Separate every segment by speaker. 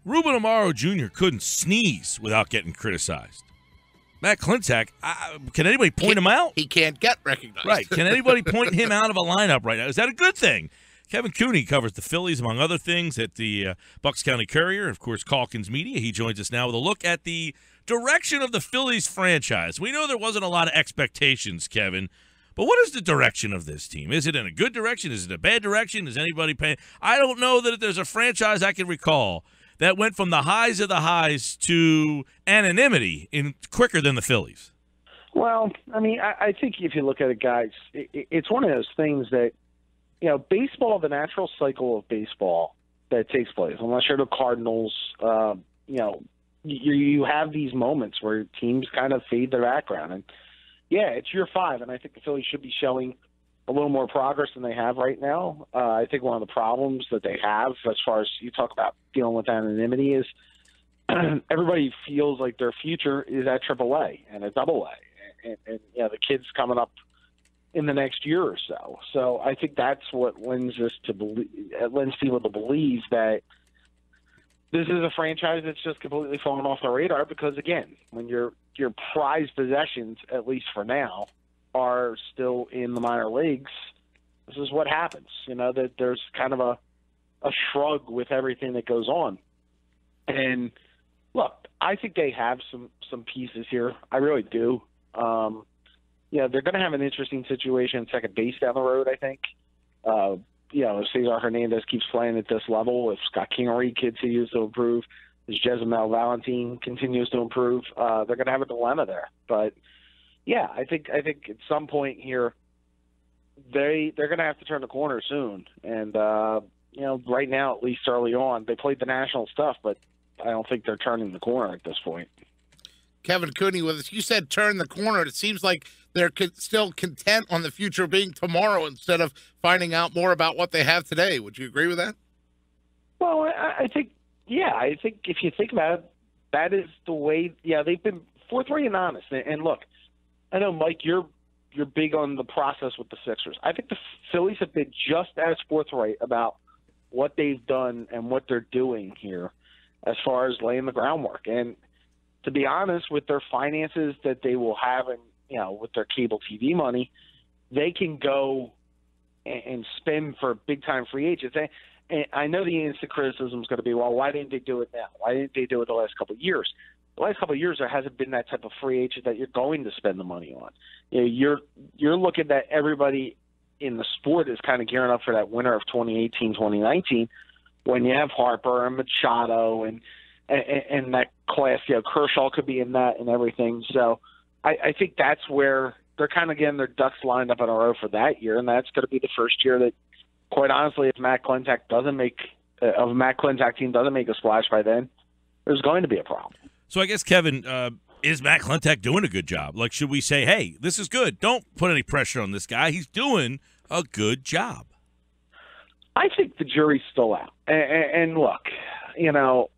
Speaker 1: Ruben Amaro Jr. couldn't sneeze without getting criticized. Matt Klentak, can anybody point him out?
Speaker 2: He can't get recognized.
Speaker 1: Right. Can anybody point him out of a lineup right now? Is that a good thing? Kevin Cooney covers the Phillies, among other things, at the Bucks County Courier, of course, Calkins Media. He joins us now with a look at the direction of the Phillies franchise. We know there wasn't a lot of expectations, Kevin, but what is the direction of this team? Is it in a good direction? Is it a bad direction? Is anybody paying? I don't know that there's a franchise I can recall that went from the highs of the highs to anonymity in quicker than the Phillies.
Speaker 3: Well, I mean, I think if you look at it, guys, it's one of those things that, you know, baseball, the natural cycle of baseball that takes place, unless you're the Cardinals, you know, you have these moments where teams kind of fade their background. And, yeah, it's year 5, and I think the Phillies should be showing a little more progress than they have right now. I think one of the problems that they have, as far as you talk about dealing with anonymity, is everybody feels like their future is at AAA and at AA. And you know, the kid's coming up in the next year or so. So I think that's what lends people to believe that this is a franchise that's just completely fallen off the radar because, again, when your prized possessions, at least for now, are still in the minor leagues, this is what happens. You know, that there's kind of a shrug with everything that goes on. And look, I think they have some pieces here. I really do. Yeah, they're going to have an interesting situation at second base down the road, I think. You know, if Cesar Hernandez keeps playing at this level, if Scott Kingery continues to improve, if Jezebel Valentin continues to improve, they're going to have a dilemma there. But yeah, I think at some point here, they're going to have to turn the corner soon. And you know, right now, at least early on, they played the national stuff, but I don't think they're turning the corner at this point.
Speaker 2: Kevin Cooney with us. You said turn the corner. It seems like they're still content on the future being tomorrow instead of finding out more about what they have today. Would you agree with that?
Speaker 3: Well, I think, yeah. I think if you think about it, that is the way. Yeah, they've been forthright and honest. And look, I know, Mike, you're big on the process with the Sixers. I think the Phillies have been just as forthright about what they've done and what they're doing here as far as laying the groundwork. And to be honest, with their finances that they will have and, you know, with their cable TV money, they can go and spend for big-time free agents. And I know the instant criticism is going to be, well, why didn't they do it now? Why didn't they do it the last couple of years? The last couple of years, there hasn't been that type of free agent that you're going to spend the money on. You know, you're looking at everybody in the sport is kind of gearing up for that winter of 2018, 2019, when you have Harper and Machado and that class. You know, Kershaw could be in that and everything. So I think that's where they're kind of getting their ducks lined up in a row for that year, and that's going to be the first year that, quite honestly, if Matt Klentak team doesn't make a splash by then, there's going to be a problem.
Speaker 1: So I guess, Kevin, is Matt Klentak doing a good job? Like, should we say, hey, this is good, don't put any pressure on this guy, he's doing a good job?
Speaker 3: I think the jury's still out. And look, you know,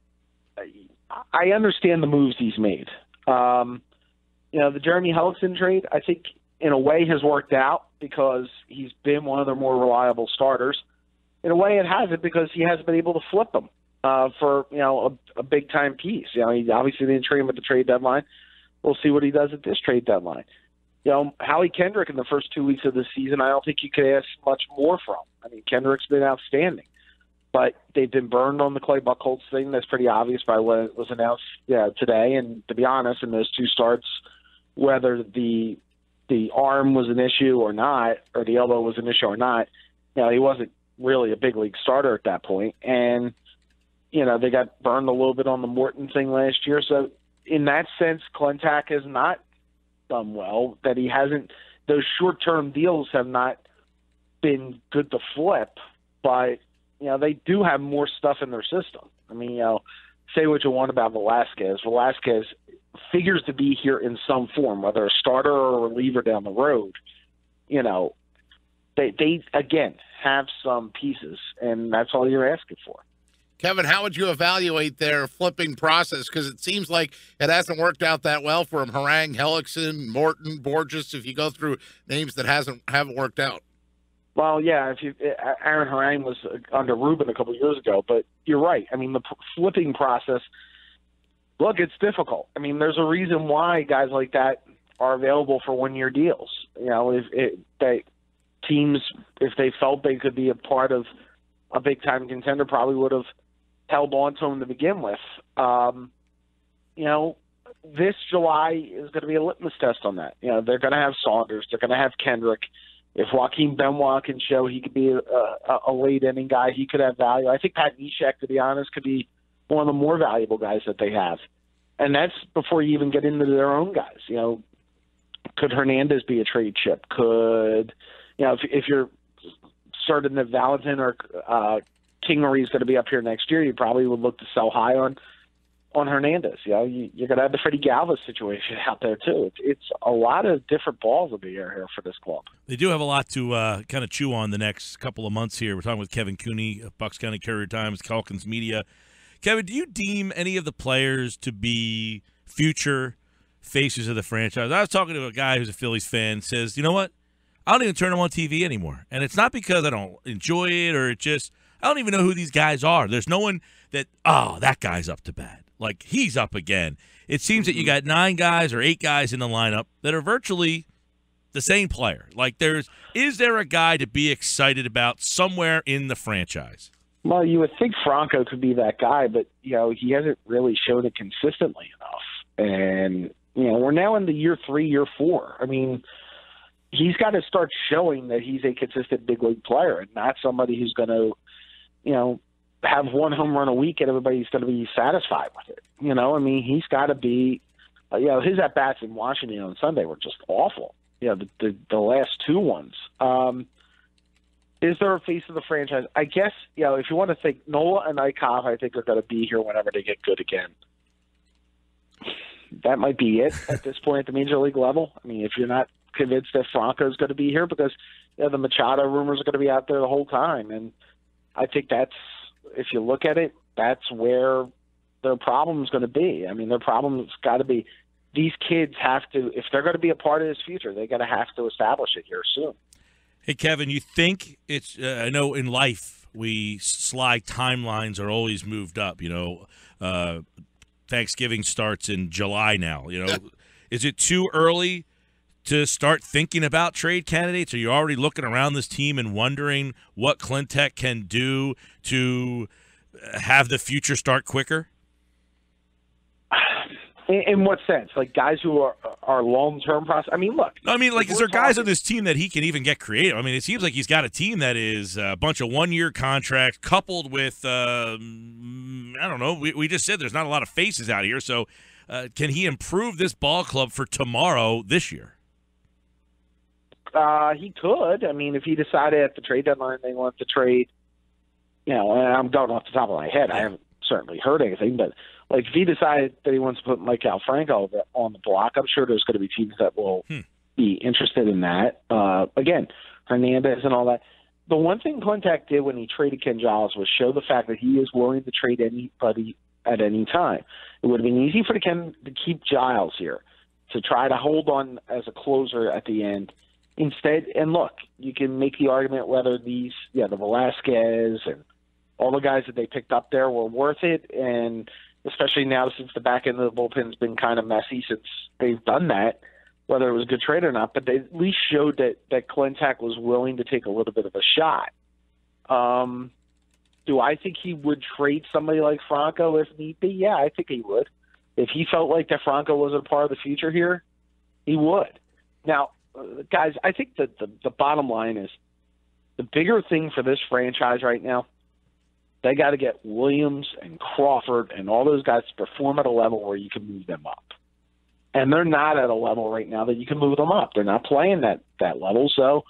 Speaker 3: I understand the moves he's made. You know, the Jeremy Hellickson trade, I think, in a way has worked out because he's been one of their more reliable starters. In a way, it hasn't because he hasn't been able to flip them for, you know, a big-time piece. You know, he obviously didn't trade him at the trade deadline. We'll see what he does at this trade deadline. You know, Howie Kendrick in the first 2 weeks of the season, I don't think you could ask much more from. I mean, Kendrick's been outstanding. But they've been burned on the Clay Buchholz thing. That's pretty obvious by what was announced today. And to be honest, in those two starts, whether the arm was an issue or not, or the elbow was an issue or not, you know, he wasn't really a big league starter at that point. And, you know, they got burned a little bit on the Morton thing last year. So in that sense, Klentak has not done well. That he hasn't, those short-term deals have not been good to flip, but you know, they do have more stuff in their system. I mean, you know, say what you want about Velasquez. Velasquez figures to be here in some form, whether a starter or a reliever down the road. You know, they again have some pieces, and that's all you're asking for.
Speaker 2: Kevin, how would you evaluate their flipping process? Because it seems like it hasn't worked out that well for him. Harang, Hellickson, Morton, Borges, if you go through names that haven't worked out.
Speaker 3: Well, yeah, Aaron Harang was under Ruben a couple years ago, but you're right. I mean, the flipping process, look, it's difficult. I mean, there's a reason why guys like that are available for one-year deals. You know, if teams, if they felt they could be a part of a big-time contender, probably would have held on to them to begin with. You know, this July is going to be a litmus test on that. You know, they're going to have Saunders. They're going to have Kendrick. If Joaquin Benoit can show he could be a late inning guy, he could have value. I think Pat Neshek, to be honest, could be one of the more valuable guys that they have. And that's before you even get into their own guys. You know, could Hernandez be a trade chip? Could, you know, if you're certain that Valentin or Kingery is going to be up here next year, you probably would look to sell high on Hernandez. You know, you're going to have the Freddie Galvis situation out there too. It's a lot of different balls in the air here for this club.
Speaker 1: They do have a lot to kind of chew on the next couple of months here. We're talking with Kevin Cooney of Bucks County Courier-Times, Calkins Media. Kevin, do you deem any of the players to be future faces of the franchise? I was talking to a guy who's a Phillies fan, says, you know what? I don't even turn them on TV anymore. And it's not because I don't enjoy it or I don't even know who these guys are. There's no one that, that guy's up to bat. Like, he's up again. It seems that you got 9 guys or 8 guys in the lineup that are virtually the same player. Like, is there a guy to be excited about somewhere in the franchise?
Speaker 3: Well, you would think Franco could be that guy, but, you know, he hasn't really shown it consistently enough. And, you know, we're now in the year 3, year 4. I mean, he's got to start showing that he's a consistent big league player and not somebody who's going to, you know, have one home run a week and everybody's going to be satisfied with it. You know, I mean, he's got to be, you know, his at-bats in Washington on Sunday were just awful. You know, the last 2 ones. Is there a face of the franchise? I guess, you know, if you want to think, Nola and Ikov, I think are going to be here whenever they get good again. That might be it at this point at the major league level. I mean, if you're not convinced that Franco is going to be here, because, you know, the Machado rumors are going to be out there the whole time. And I think that's, if you look at it, that's where their problem is going to be. I mean, their problem has got to be these kids have to, if they're going to be a part of this future, they got to have to establish it here soon.
Speaker 1: Hey, Kevin, you think it's I know in life timelines are always moved up. You know, Thanksgiving starts in July now. You know, is it too early to start thinking about trade candidates? Are you already looking around this team and wondering what Klentak can do to have the future start quicker?
Speaker 3: In what sense? Like guys who are long-term process? I mean, look.
Speaker 1: I mean, like, is there guys on this team that he can even get creative? I mean, it seems like he's got a team that is a bunch of one-year contracts coupled with, I don't know, we just said there's not a lot of faces out here. So can he improve this ball club for tomorrow this year?
Speaker 3: He could. I mean, if he decided at the trade deadline they want to trade, you know, and I'm going off the top of my head. I haven't certainly heard anything, but like if he decided that he wants to put Mike Alfaro on the block, I'm sure there's going to be teams that will be interested in that. Again, Hernandez and all that. The one thing Klentak did when he traded Ken Giles was show the fact that he is willing to trade anybody at any time. It would have been easy for Ken to keep Giles here, to try to hold on as a closer at the end. Instead, and look, you can make the argument whether the Velasquez and all the guys that they picked up there were worth it, and especially now since the back end of the bullpen's been kind of messy since they've done that, whether it was a good trade or not, but they at least showed that Klentak was willing to take a little bit of a shot. Do I think he would trade somebody like Franco if need be? Yeah, I think he would. If he felt like that Franco wasn't a part of the future here, he would. Now, guys, I think that the bottom line is the bigger thing for this franchise right now, they got to get Williams and Crawford and all those guys to perform at a level where you can move them up. And they're not at a level right now that you can move them up. They're not playing that level. So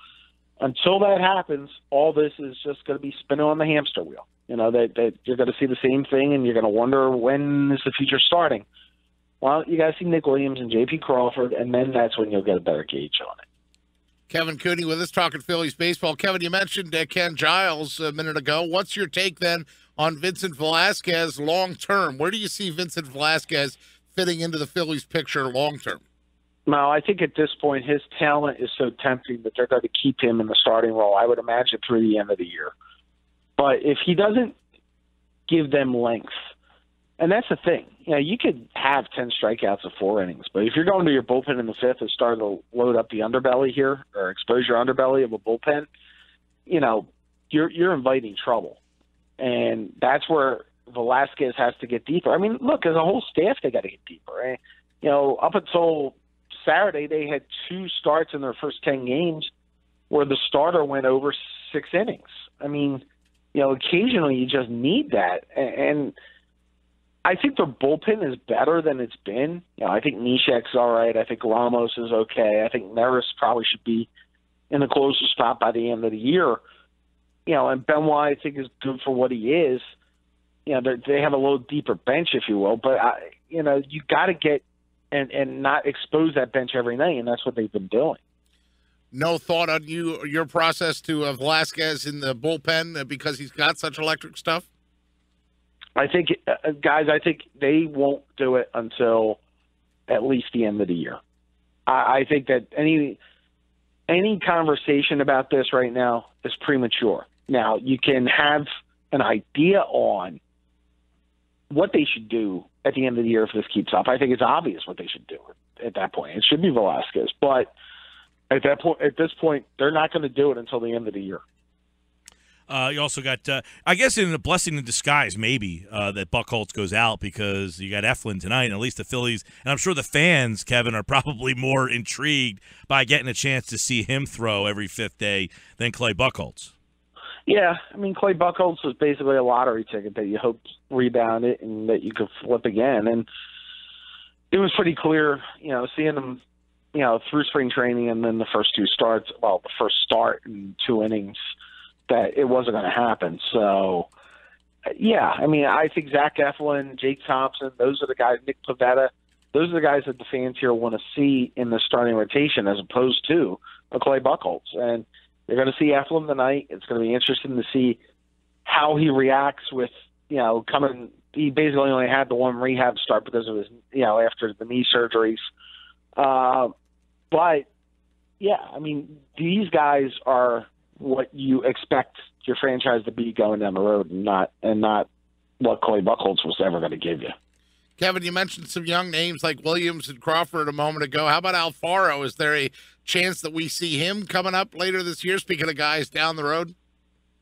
Speaker 3: until that happens, all this is just going to be spinning on the hamster wheel. You know, that you're going to see the same thing, and you're going to wonder, when is the future starting? Well, you got to see Nick Williams and J.P. Crawford, and then that's when you'll get a better gauge on it.
Speaker 2: Kevin Cooney with us talking Phillies baseball. Kevin, you mentioned Ken Giles a minute ago. What's your take then on Vincent Velasquez long term? Where do you see Vincent Velasquez fitting into the Phillies picture long term?
Speaker 3: No, I think at this point his talent is so tempting that they're going to keep him in the starting role, I would imagine, through the end of the year. But if he doesn't give them length, and that's the thing, you could have 10 strikeouts of 4 innings, but if you're going to your bullpen in the fifth and start to load up the underbelly here or expose your underbelly of a bullpen, you're inviting trouble. And that's where Velasquez has to get deeper. I mean, look, as a whole staff, they got to get deeper. Right? Up until Saturday, they had 2 starts in their first 10 games where the starter went over 6 innings. I mean, occasionally you just need that. And I think their bullpen is better than it's been. I think Neshek's all right. I think Ramos is okay. I think Neris probably should be in the closer spot by the end of the year. And Benoit, I think, is good for what he is. They have a little deeper bench, if you will. But, you got to get and not expose that bench every night, and that's what they've been doing.
Speaker 2: No thought on your process to Velasquez in the bullpen because he's got such electric stuff?
Speaker 3: I think, guys, they won't do it until at least the end of the year. I think that any conversation about this right now is premature. Now, you can have an idea on what they should do at the end of the year if this keeps up. I think it's obvious what they should do at that point. It should be Velasquez. But at this point, they're not going to do it until the end of the year.
Speaker 1: You also got, I guess, in a blessing in disguise, maybe, that Buchholz goes out because you got Eflin tonight, and at least the Phillies, and I'm sure the fans, Kevin, are probably more intrigued by getting a chance to see him throw every 5th day than Clay Buchholz.
Speaker 3: Yeah, I mean, Clay Buchholz was basically a lottery ticket that you hoped rebounded and that you could flip again. And it was pretty clear, seeing him, through spring training and then the first 2 starts, the first start in 2 innings, that it wasn't going to happen. So, yeah, I mean, I think Zach Eflin, Jake Thompson, those are the guys, Nick Pivetta, those are the guys that the fans here want to see in the starting rotation as opposed to a Clay Buchholz. And you're going to see Eflin tonight. It's going to be interesting to see how he reacts with, coming. He basically only had the 1 rehab start because of his, after the knee surgeries. But, yeah, I mean, these guys are what you expect your franchise to be going down the road and not what Clay Buchholz was ever going to give you.
Speaker 2: Kevin, you mentioned some young names like Williams and Crawford a moment ago. How about Alfaro? Is there a chance that we see him coming up later this year, speaking of guys down the road?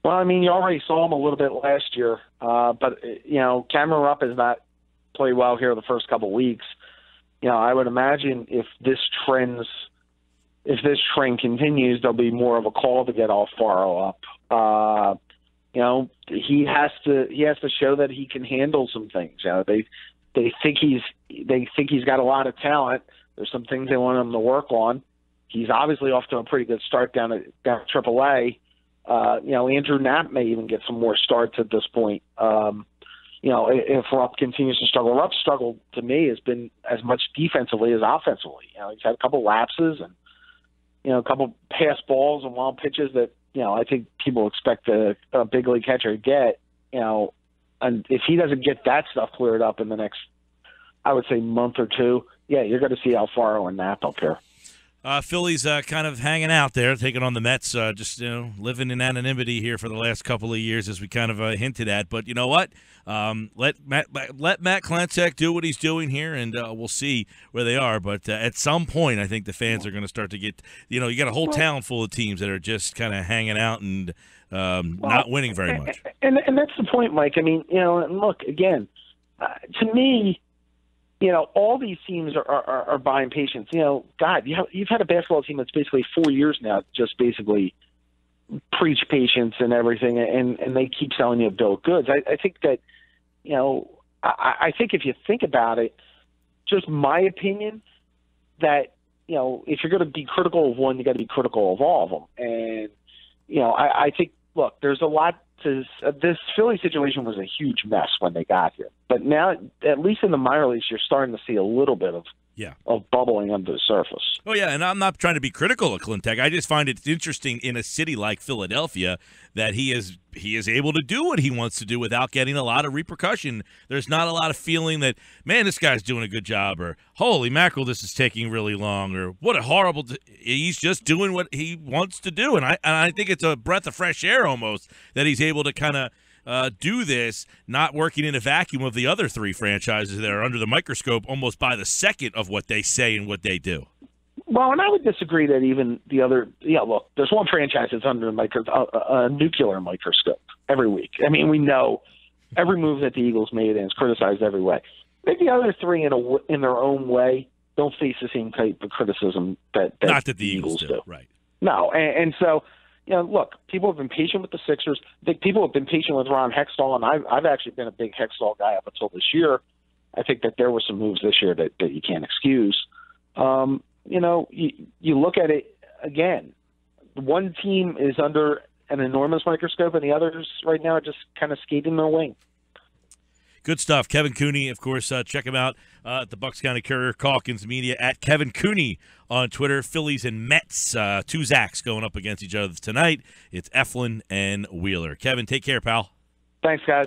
Speaker 3: Well, I mean, you already saw him a little bit last year. But, Cameron Rupp has not played well here the first couple of weeks. I would imagine if this trend continues, there'll be more of a call to get Alfaro up. He has to show that he can handle some things. They think he's got a lot of talent. There's some things they want him to work on. He's obviously off to a pretty good start down at AAA. Andrew Knapp may even get some more starts at this point. If Rupp continues to struggle. Rupp's struggle to me has been as much defensively as offensively. He's had a couple lapses and a couple pass balls and wild pitches that I think people expect a big league catcher to get. And if he doesn't get that stuff cleared up in the next, I would say, month or 2, yeah, you're going to see Alfaro and Knapp up here.
Speaker 1: Phillies kind of hanging out there, taking on the Mets, just living in anonymity here for the last couple of years, as we kind of hinted at. But you know what? Let Matt Klentak do what he's doing here, and we'll see where they are. But at some point, I think the fans are going to start to get. You got a whole town full of teams that are just kind of hanging out and not winning very much.
Speaker 3: And that's the point, Mike. I mean, and look again. To me, all these teams are buying patience. God, you've had a basketball team that's basically 4 years now, just basically preach patience and everything, and they keep selling you a bill of goods. I think that, I think if you think about it, just my opinion, that, if you're going to be critical of one, you got to be critical of all of them. And, I think, look, there's a lot to this Philly situation was a huge mess when they got here. But now, at least in the minor leagues, you're starting to see a little bit of bubbling under the surface.
Speaker 1: Oh, yeah, and I'm not trying to be critical of Klentak. I just find it interesting in a city like Philadelphia that he is able to do what he wants to do without getting a lot of repercussion. There's not a lot of feeling that, man, this guy's doing a good job, or holy mackerel, this is taking really long, or what a horrible he's just doing what he wants to do. And I think it's a breath of fresh air almost that he's able to kind of do this, not working in a vacuum of the other three franchises that are under the microscope almost by the second of what they say and what they do.
Speaker 3: Well, and I would disagree that even the other look, there's one franchise that's under a nuclear microscope every week. I mean, we know every move that the Eagles made, and it's criticized every way. I think the other three, in their own way, don't face the same type of criticism that
Speaker 1: not that the Eagles do. Right.
Speaker 3: No, and so, look, people have been patient with the Sixers. I think people have been patient with Ron Hextall, and I've actually been a big Hextall guy up until this year. I think that there were some moves this year that you can't excuse. You look at it again. One team is under an enormous microscope, and the others right now are just kind of skating their wing.
Speaker 1: Good stuff. Kevin Cooney, of course, check him out at the Bucks County Courier, Calkins Media, at Kevin Cooney on Twitter. Phillies and Mets, two Zacks going up against each other tonight. It's Eflin and Wheeler. Kevin, take care, pal.
Speaker 3: Thanks, guys.